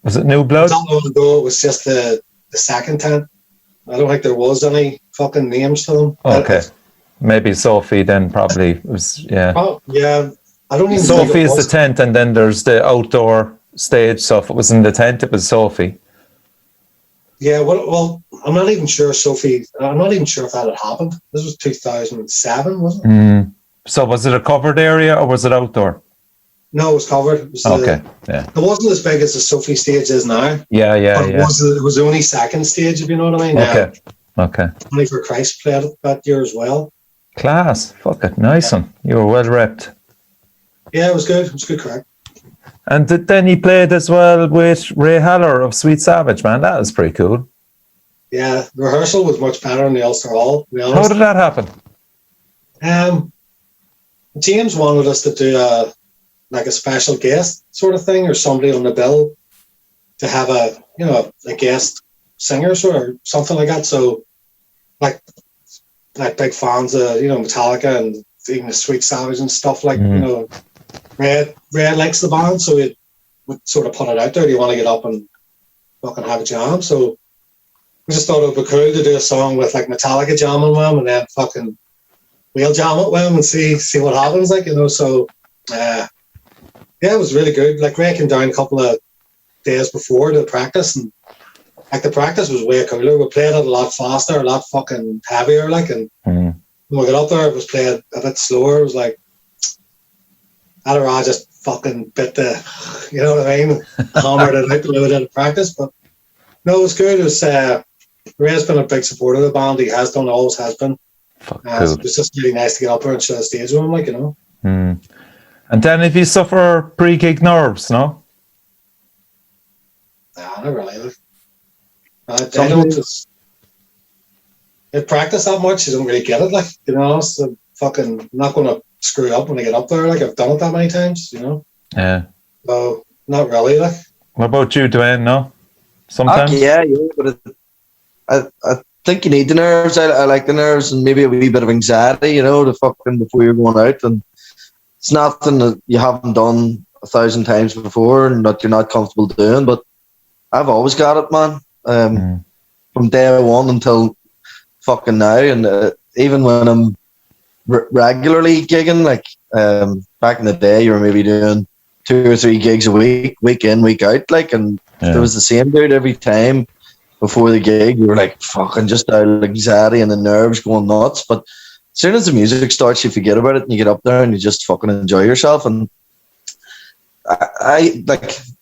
A: Was it New Blood?
B: Not long ago, it was just the second tent. I don't think there was any fucking names to them.
A: Okay. Maybe Sophie then probably was, yeah.
B: Oh, yeah. I don't even
A: Sophie is the tent, and then there's the outdoor stage. So if it was in the tent, it was Sophie.
B: Yeah, well, I'm not even sure Sophie. I'm not even sure if that had happened. This was 2007, wasn't it?
A: So was it a covered area or was it outdoor?
B: No, it was covered. It was
A: yeah.
B: It wasn't as big as the Sophie stage is now.
A: Yeah.
B: It was the only second stage, if you know what I mean.
A: Okay.
B: Only for Christ played it that year as well.
A: Class. Fuck it. Nice one. You were well repped.
B: Yeah, it was good. It was good crack.
A: And then he played as well with Ray Haller of Sweet Savage, man. That was pretty cool.
B: Yeah, rehearsal was much better in the Ulster Hall, to be honest.
A: How did that happen?
B: James wanted us to do a special guest sort of thing, or somebody on the bill to have a guest singer or something like that. So like big fans of Metallica and even the Sweet Savage and stuff like Red likes the band, so we would sort of put it out there. Do you want to get up and fucking have a jam? So we just thought it would be cool to do a song with like Metallica jamming with them, and then fucking we'll jam it with them and see what happens. So yeah, it was really good. Like Ray came down a couple of days before to practice, and like the practice was way cooler. We played it a lot faster, a lot fucking heavier, when we got up there, it was played a bit slower. It was like Adderall just fucking bit the, you know what I mean, hammered it out the way we did practice. But no, it was good. It was Ray's been a big supporter of the band. He has done, always has been.
A: Cool.
B: So it was just really nice to get up there and share the stage with him,
A: And then if you suffer pre-gig nerves, no?
B: Nah, not really. I don't just practice that much. You don't really get it, I'm fucking not going to screw up when I get up there. I've done it that many times,
A: Yeah.
B: So not really.
A: What about you, Duane? No, sometimes.
C: Yeah, but I think you need the nerves. I like the nerves and maybe a wee bit of anxiety, to fucking before you're going out. And it's nothing that you haven't done 1,000 times before and that you're not comfortable doing. But I've always got it, man. From day one until fucking now, and even when I'm regularly gigging, back in the day, you were maybe doing 2 or 3 gigs a week, week in, week out, and there was the same dude every time before the gig. You were fucking just out of anxiety and the nerves going nuts. But as soon as the music starts, you forget about it and you get up there and you just fucking enjoy yourself. And I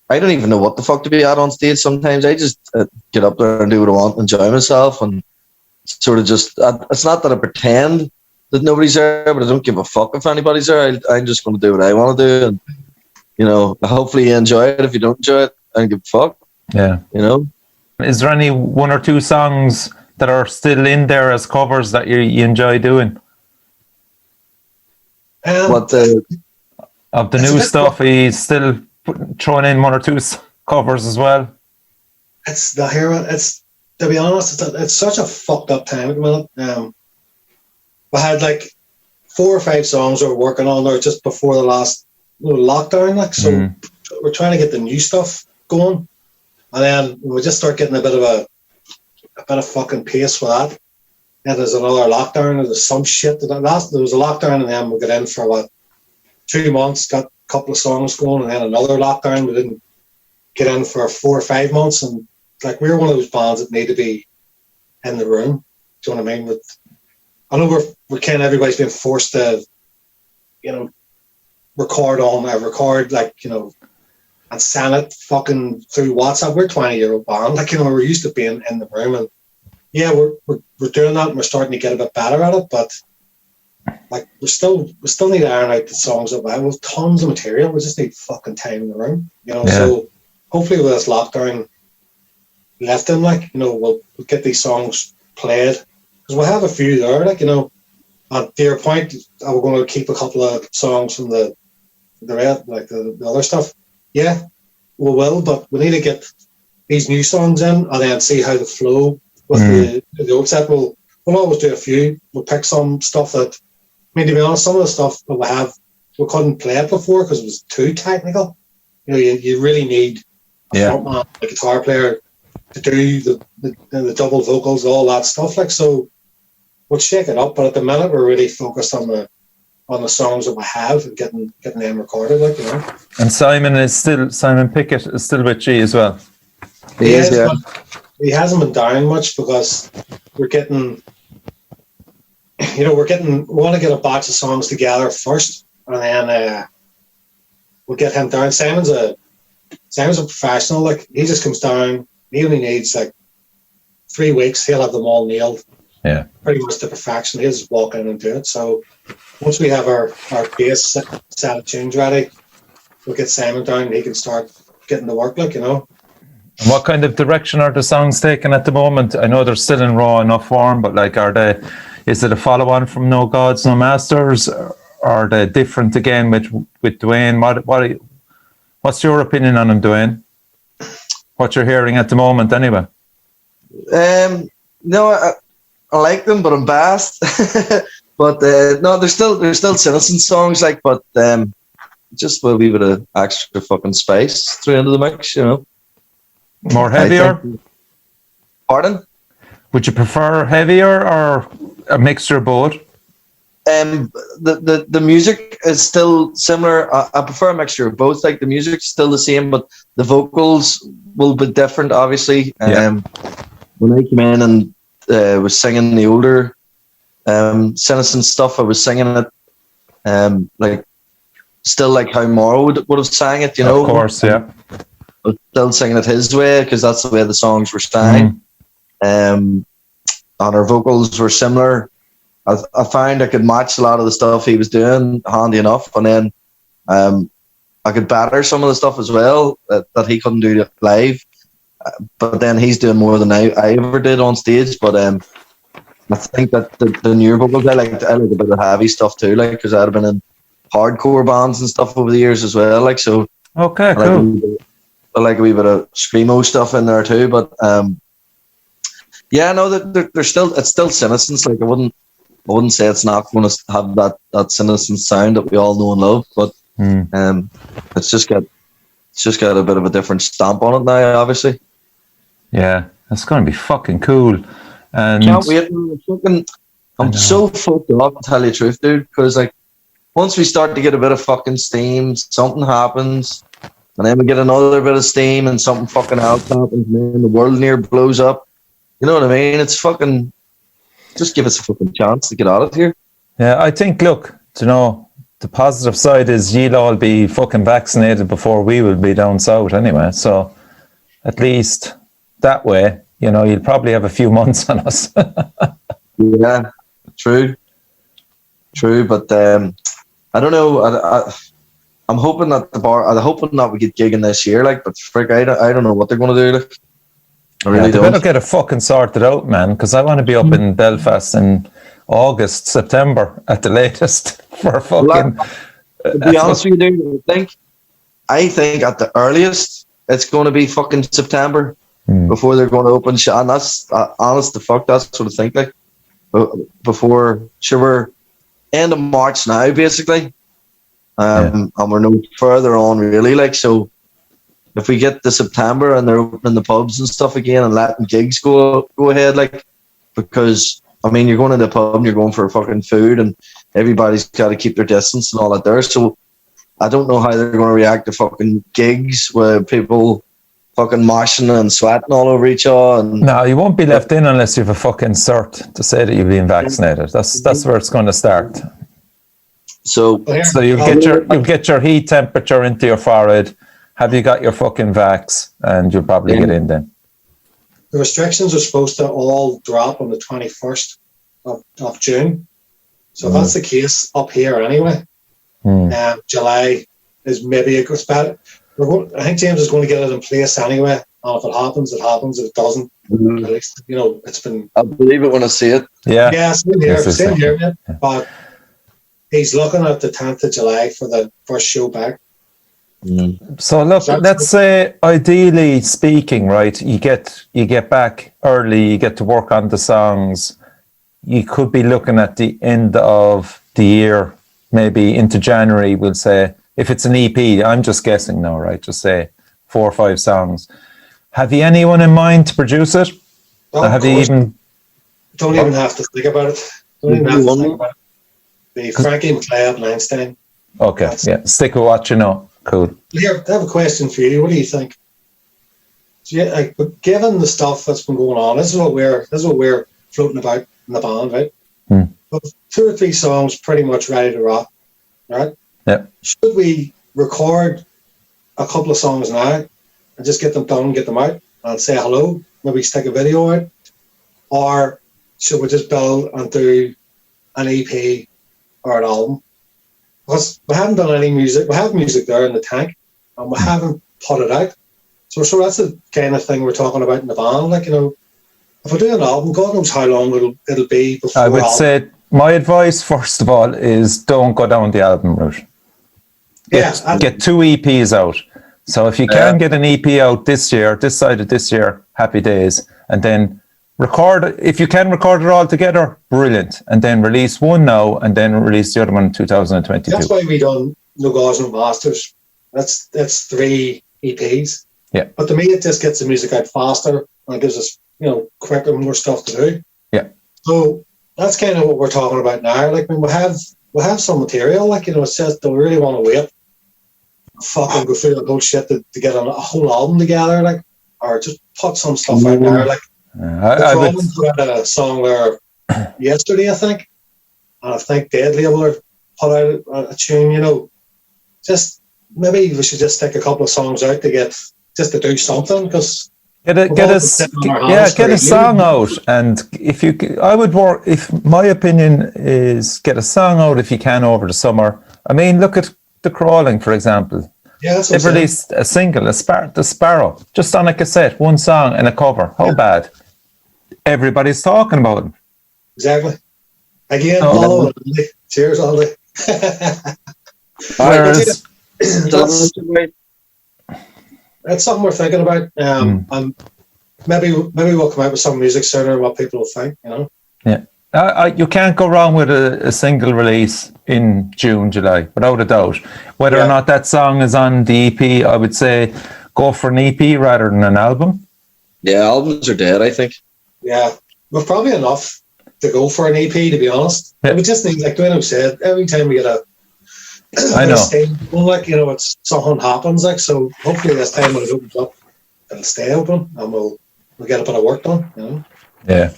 C: don't even know what the fuck to be at on stage sometimes. I just get up there and do what I want, enjoy myself, and sort of just, it's not that I pretend that nobody's there, but I don't give a fuck if anybody's there. I'm just going to do what I want to do, and hopefully you enjoy it. If you don't enjoy it, I don't give a fuck.
A: Yeah. Is there any 1 or 2 songs that are still in there as covers that you enjoy doing? Of the new stuff, he's still throwing in 1 or 2 covers as well.
B: It's the hero. It's, to be honest, it's such a fucked up time at the minute. We had 4 or 5 songs we were working on there just before the last lockdown. So we're trying to get the new stuff going, and then we just start getting a bit of fucking pace with that. And there's another lockdown. There's some shit there was a lockdown, and then we got in for 2 months, got a couple of songs going, and then another lockdown. We didn't get in for 4 or 5 months, and we're one of those bands that need to be in the room. Do you know what I mean? I know we're kind of, everybody's been forced to, record and send it fucking through WhatsApp. We're a 20-year-old band, we're used to being in the room, and yeah, we're doing that, and we're starting to get a bit better at it, but we still need to iron out the songs that we have tons of material. We just need fucking time in the room, So hopefully with this lockdown lifting, we'll get these songs played, because we'll have a few there, and to your point, we're going to keep a couple of songs from the other stuff. Yeah, we will, but we need to get these new songs in and then see how they flow with the old set. We'll always do a few. We'll pick some stuff that, to be honest, some of the stuff that we couldn't play it before because it was too technical. You really need a frontman, a guitar player, to do the double vocals, all that stuff. So we'll shake it up, but at the minute we're really focused on the songs that we have and getting them recorded,
A: And Simon Pickett is still with you as well.
C: He is, yeah.
B: He hasn't been down much because we want to get a batch of songs together first, and then we'll get him down. Simon's a professional. He just comes down. He only needs 3 weeks. He'll have them all nailed.
A: Yeah,
B: pretty much to perfection. He'll just walk in and do it. So once we have our bass set of tunes ready, we'll get Simon down and he can start getting the work, like, you know.
A: And what kind of direction are the songs taking at the moment? I know they're still in raw enough form, but like, is it a follow-on from No Gods, No Masters? Or are they different again with Duane? What's your opinion on them, Duane? What you're hearing at the moment, anyway?
C: No, I like them, but I'm biased. But no, they're still Sinocence songs, like, but just a wee bit of extra fucking spice through into the mix, you know.
A: More heavier?
C: Pardon?
A: Would you prefer heavier or a mixture of both?
C: The music is still similar. I prefer a mixture of both. Like, the music's still the same, but the vocals will be different, obviously.
A: Yeah.
C: When I came in and was singing the older Sinocence stuff, I was singing it like still like how Morrow would have sang it, you know.
A: Of course, yeah.
C: I was still singing it his way because that's the way the songs were sang. And our vocals were similar. I found I could match a lot of the stuff he was doing handy enough, and then I could batter some of the stuff as well that he couldn't do live. But then he's doing more than I ever did on stage. But I think that the newer vocals, I like a bit of heavy stuff too, like, because I'd have been in hardcore bands and stuff over the years as well, like, so.
A: Okay, cool.
C: I like a wee bit of screamo stuff in there too, but yeah, no, it's still Sinocence. Like, I wouldn't say it's not going to have that Sinocence sound that we all know and love, but it's just got a bit of a different stamp on it now, obviously.
A: Yeah, it's going to be fucking cool. And
C: can't wait. I'm so fucked up, to tell you the truth, dude, because like once we start to get a bit of fucking steam, something happens, and then we get another bit of steam, and something fucking else happens, and then the world near blows up. You know what I mean? It's fucking. Just give us a fucking chance to get out of here.
A: Yeah, I think, look, you know, the positive side is you'll all be fucking vaccinated before we will be down south anyway. So at least that way, you know, you'll probably have a few months on us.
C: Yeah, true. But I don't know. I'm hoping that I'm hoping that we get gigging this year. Like, but frick, I don't know what they're going to do. Like, I really
A: they
C: don't.
A: better get it fucking sorted out, man, because I want to be up in Belfast in August, September at the latest for fucking.
C: To be honest with you, dude, I think at the earliest it's going to be fucking September before they're going to open. And that's honest to fuck. That's what I think. Like, before, sure, we're end of March now, basically, and we're no further on really. Like, so. If we get to September and they're opening the pubs and stuff again and letting gigs go ahead, like, because I mean, you're going to the pub and you're going for fucking food and everybody's got to keep their distance and all that there. So I don't know how they're going to react to fucking gigs where people fucking moshing and sweating all over each other. And
A: no, you won't be left in unless you have a fucking cert to say that you've been vaccinated. That's where it's going to start. So you'll get your heat temperature into your forehead. Have you got your fucking vax? And you'll probably get in then.
B: The restrictions are supposed to all drop on the 21st of June. So if that's the case up here anyway. July is maybe a good spot. I think James is going to get it in place anyway. And if it happens, it happens. If it doesn't, at least, you know, it's been...
C: I'll believe it when I see it.
B: Yeah, same here, man. Yeah. But he's looking at the 10th of July for the first show back.
A: So look, let's say ideally speaking, right, you get back early, you get to work on the songs, you could be looking at the end of the year, maybe into January, we'll say, if it's an EP, I'm just guessing now, right, just say 4 or 5 songs. Have you anyone in mind to produce it? Don't even
B: have to think about it. The Frankie McLeod and Einstein.
A: Okay, stick with what you know. Cool.
B: Here, I have a question for you. What do you think? So, yeah, like, given the stuff that's been going on, this is what we're floating about in the band, right? But 2 or 3 songs pretty much ready to rock, right?
A: Yeah.
B: Should we record a couple of songs now and just get them done, get them out, and say hello? Maybe stick a video out, or should we just build and do an EP or an album? because we haven't done any music. We have music there in the tank, and we haven't put it out. So that's the kind of thing we're talking about in the band. Like, you know, if we do an album, God knows how long it'll be before.
A: I would say my advice, first of all, is don't go down the album route. Get 2 EPs out. So if you can get an EP out this year, this side of this year, happy days, and then record. If you can record it all together, brilliant, and then release one now, and then release the other one in 2022.
B: That's why we done No Gods No Masters. That's 3 EPs.
A: Yeah.
B: But to me, it just gets the music out faster and it gives us, you know, quicker, more stuff to do.
A: Yeah.
B: So that's kind of what we're talking about now. Like, I mean, we'll have some material. Like, you know, it's just, do we really want to wait? Fucking go through the whole shit to get a whole album together, like, or just put some stuff out there. Like, I would put out a song there yesterday, I think, and I think Dead Label put out a tune. You know, just maybe we should just stick a couple of songs out to do something, because
A: get a song out. And if my opinion is, get a song out if you can over the summer. I mean, look at The Crawling, for example.
B: Yeah, that's
A: they've released a single, The Sparrow, just on a cassette, one song and a cover. How bad? Everybody's talking about it.
B: Exactly. Again, follow it. Cheers, all day. That's something we're thinking about. And maybe we'll come out with some music soon and what people will think, you know?
A: Yeah. You can't go wrong with a single release in June, July, without a doubt. Whether or not that song is on the EP, I would say go for an EP rather than an album.
C: Yeah, albums are dead, I think.
B: Yeah, we've probably enough to go for an EP, to be honest. Yeah. We just need, like Duane said, every time we get a like, you know, it's something happens, like, so hopefully this time when it opens up, it'll stay open and we'll get a bit of work done, you know.
A: Yeah.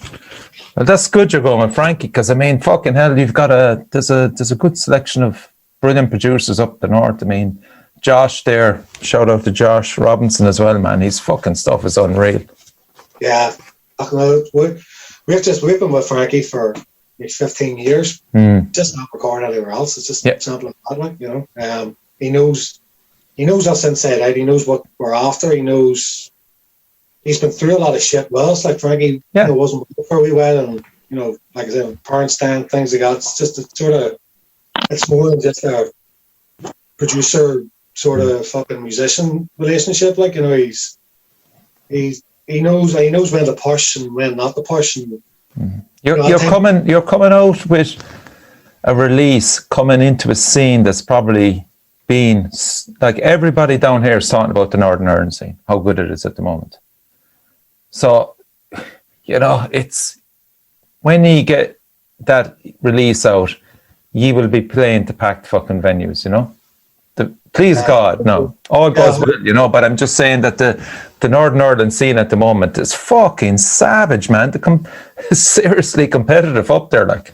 A: Well, that's good you're going with Frankie, because I mean, fucking hell, you've got there's a good selection of brilliant producers up the north. I mean, Josh there, shout out to Josh Robinson as well, man. His fucking stuff is unreal.
B: Yeah. We've been with Frankie for 15 years, just not recording anywhere else. It's just something like that, you know. He knows us inside out. He knows what we're after. He knows he's been through a lot of shit with us. Like Frankie, you know, wasn't for a wee while, and you know, like I said, parent stand, things like that. It's just it's more than just a producer sort of fucking musician relationship. Like, you know, he knows when to push and when not to push. And
A: you're coming out with a release, coming into a scene that's probably been like, everybody down here is talking about the Northern Ireland scene, how good it is at the moment. So, you know, it's when you get that release out, you will be playing to packed fucking venues, you know. Please God, no, all goes well, you know. But I'm just saying that the Northern Ireland scene at the moment is fucking savage, man. Seriously competitive up there, like.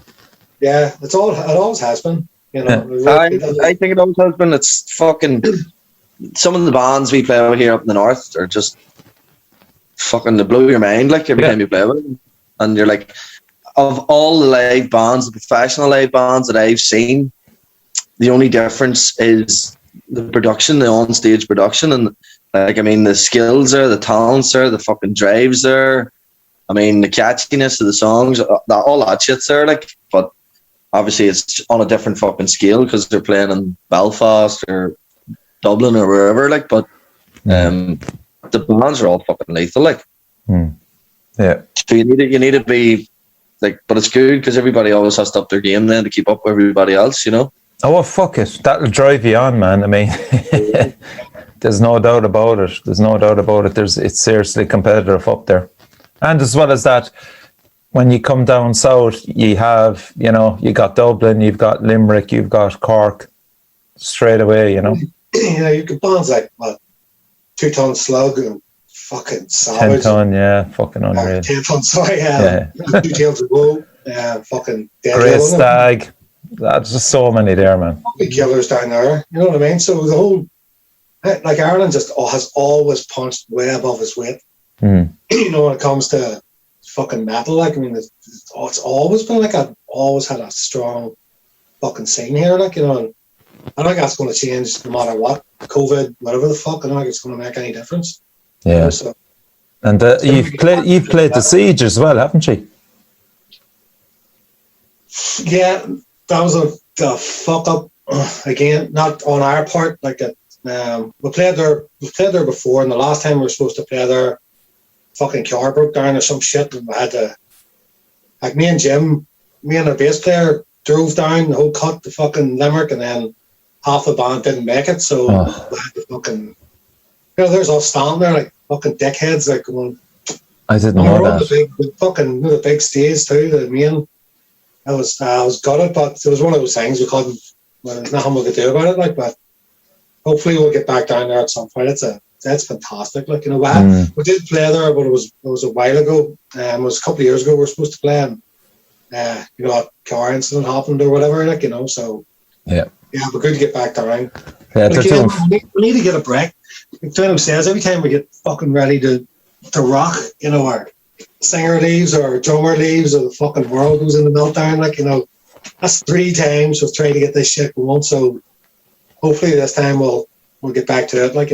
B: Yeah, it always has been. You know,
C: I think it always has been. It's fucking some of the bands we play out here up in the north are just fucking to blow your mind, like, every time you play with them. And you're like, of all the live bands, the professional live bands that I've seen, the only difference is the production, the on-stage production. And like, I mean, the skills there, the talents there, the fucking drives there. I mean, the catchiness of the songs, all that shit's there, like. But obviously it's on a different fucking scale because they're playing in Belfast or Dublin or wherever, like. But the bands are all fucking lethal, like.
A: Yeah.
C: So you need to be like, but it's good because everybody always has to up their game then to keep up with everybody else, you know.
A: Oh, well, fuck it. That'll drive you on, man. I mean, there's no doubt about it. It's seriously competitive up there. And as well as that, when you come down south, you have, you know, you got Dublin, you've got Limerick, you've got Cork straight away, you know.
B: You know, you could bands like, what, 2 Ton Slug and fucking Savage.
A: 10 Ton, yeah, fucking unreal.
B: 10 Ton, sorry, 2 Tails to Go, fucking Dead
A: Grey Stag. There's just so many there, man.
B: Big killers down there, you know what I mean? So the whole, like, Ireland just has always punched way above its weight. You know, when it comes to fucking metal, like, I mean, it's always been like, I've always had a strong fucking scene here, like, you know. And I don't think that's going to change no matter what. COVID, whatever the fuck, I don't think it's going to make any difference.
A: Yeah.
B: So,
A: and you've played the Siege as well, haven't you?
B: Yeah, that was a fuck up again. Not on our part. Like we played there before, and the last time we were supposed to play there, fucking car broke down or some shit, and we had to. Like me and Jim, me and our bass player drove down the whole cut to fucking Limerick, and then half the band didn't make it, so we had to fucking. There's all standing there like fucking dickheads, like going.
A: I didn't know that.
B: The big stage too. The main. I was gutted, but it was one of those things we couldn't. Well, there's nothing we could do about it. Like, but hopefully we'll get back down there at some point. That's fantastic. Like, we did play there, but it was a while ago. It was a couple of years ago. We were supposed to play, and a car incident happened or whatever. Like, so
A: yeah,
B: we're good to get back down.
A: Yeah,
B: again, we need to get a break. Like Duane says, every time we get fucking ready to rock, our singer leaves or drummer leaves or the fucking world goes in the meltdown, like, that's 3 times we've tried to get this shit going, so hopefully this time we'll get back to it, like,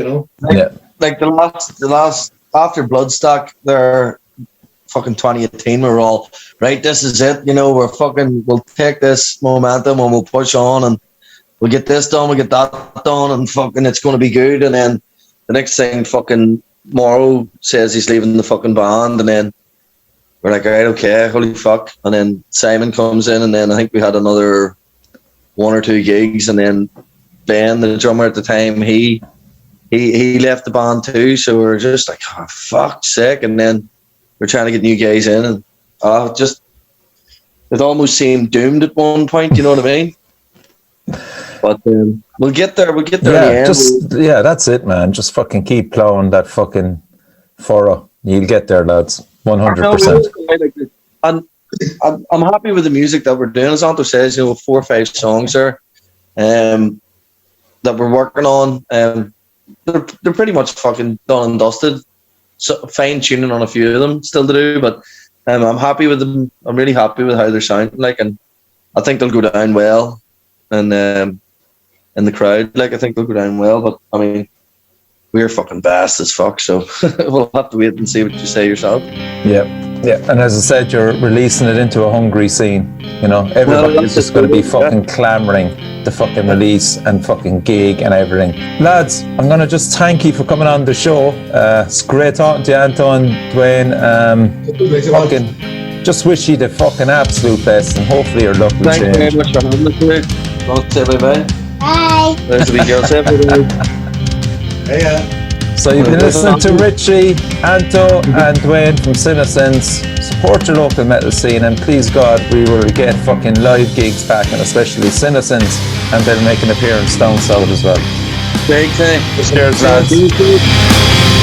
C: Like the last after Bloodstock there, fucking 2018, we were all right, this is it, we'll take this momentum and we'll push on and we'll get this done, we'll get that done, and fucking it's gonna be good. And then the next thing, fucking Morrow says he's leaving the fucking band, and then we're like, all right, okay, holy fuck. And then Simon comes in, and then I think we had another 1 or 2 gigs, and then Ben, the drummer at the time, he left the band too, so we were just like, oh, fuck's sake. And then we're trying to get new guys in, and it almost seemed doomed at one point, you know what I mean? But we'll get there. We'll get there in the end.
A: That's it, man. Just fucking keep plowing that fucking furrow. You'll get there, lads. 100%.
C: And I'm happy with the music that we're doing. As Anto says, 4 or 5 songs there that we're working on. They're pretty much fucking done and dusted. So fine tuning on a few of them still to do, but I'm happy with them. I'm really happy with how they're sounding. Like, and I think they'll go down well. And in the crowd, like, I think they'll go down well. But I mean, we're fucking vast as fuck, so we'll have to wait and see what you say yourself.
A: Yeah. And as I said, you're releasing it into a hungry scene. Everybody's just going to be fucking clamoring to fucking release and fucking gig and everything. Lads, I'm going to just thank you for coming on the show. It's great talking to you, Anto and Duane. Fucking just wish you the fucking absolute best, and hopefully your luck will change.
C: Thank you very much for having us today. Don't say bye-bye. Bye. There's a wee girl. Say
B: Hey,
A: So you've been listening to Richie, Anto and Duane from Sinocence. Support your local metal scene, and please God, we will get fucking live gigs back, and especially Sinocence, and they'll make an appearance down south as well.
C: Big thing.
A: Cheers, lads.